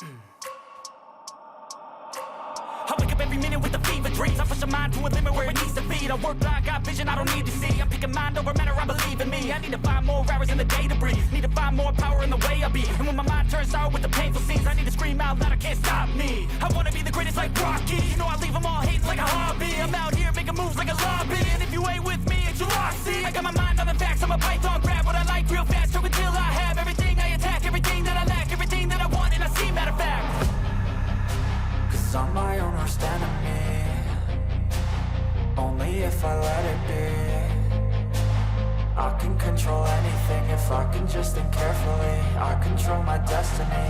I wake up every minute with the fever dreams. I push my mind to a limit where it needs to be. I work blind, got vision I don't need to see. I'm picking mind over matter, I believe in me. I need to find more hours in the day to breathe. Need to find more power in the way I be. And when my mind turns sour with the painful scenes, I need to scream out loud, I can't stop me. I wanna be the greatest like Rocky. You know I leave them all hating like a hobby. I'm out here making moves like a lobby. And if you ain't with me, it's your loss. See, I got my mind on the facts, I'm a python. Grab what I like real fast, choke until I have everything I attack. Everything that I lack, everything that I want, and I see, matter of fact. Cause I'm my own worst enemy. Only if I let it be. I can control anything if I can just think carefully. I control my destiny.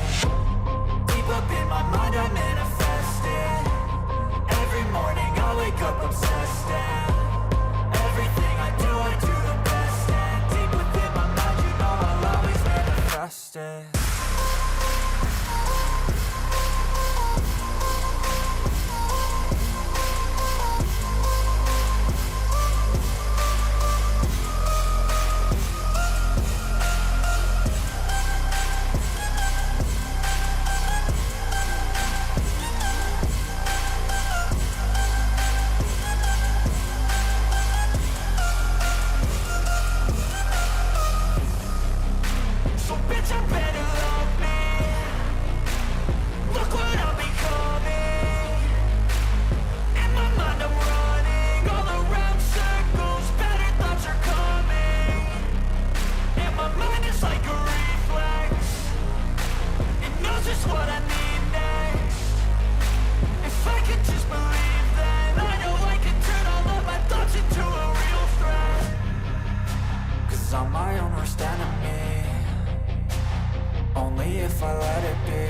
Deep up in my mind I manifest it. Every morning I wake up obsessed, and everything I do the best. And deep within my mind you know I'll always manifest it. I'm my own worst enemy. Only if I let it be.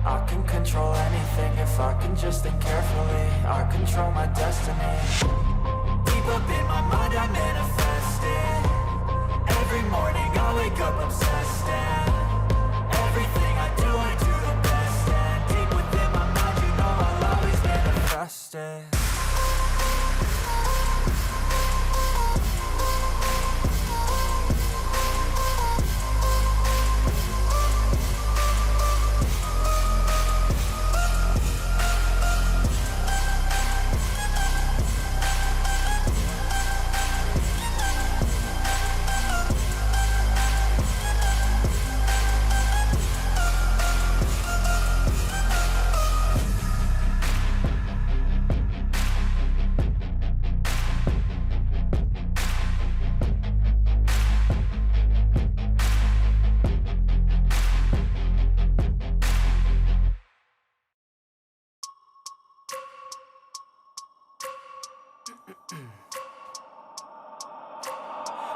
I can control anything if I can just think carefully. I control my destiny. Deep up in my mind I manifest it. Every morning I wake up obsessed, and everything I do the best. And deep within my mind you know I'll always manifest it.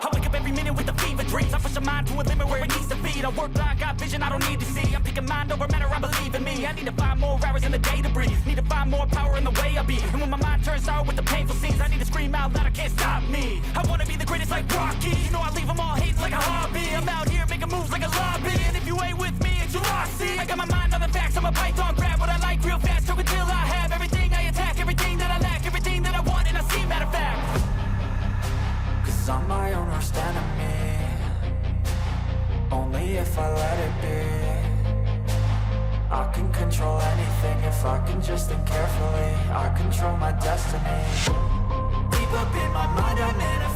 I wake up every minute with the fever dreams. I push my mind to a limit where it needs to be. I work blind, got vision I don't need to see. I'm picking mind over matter, I believe in me. I need to find more hours in the day to breathe. Need to find more power in the way I be. And when my mind turns sour with the painful scenes, I need to scream out loud, I can't stop me. I wanna be the greatest like Rocky. You know I leave them all hating like a hobby. I'm out here making moves like a lobby. And if you ain't with me, it's your loss. See, I got my mind on the facts, I'm a python. Grab what I like real fast, choke until I have everything I attack. Everything that I lack, everything that I want, and I see, matter of fact. Cause I'm my own worst enemy. Only if I let it be. I can control anything if I can just think carefully. I control my destiny. Deep up in my mind I manifest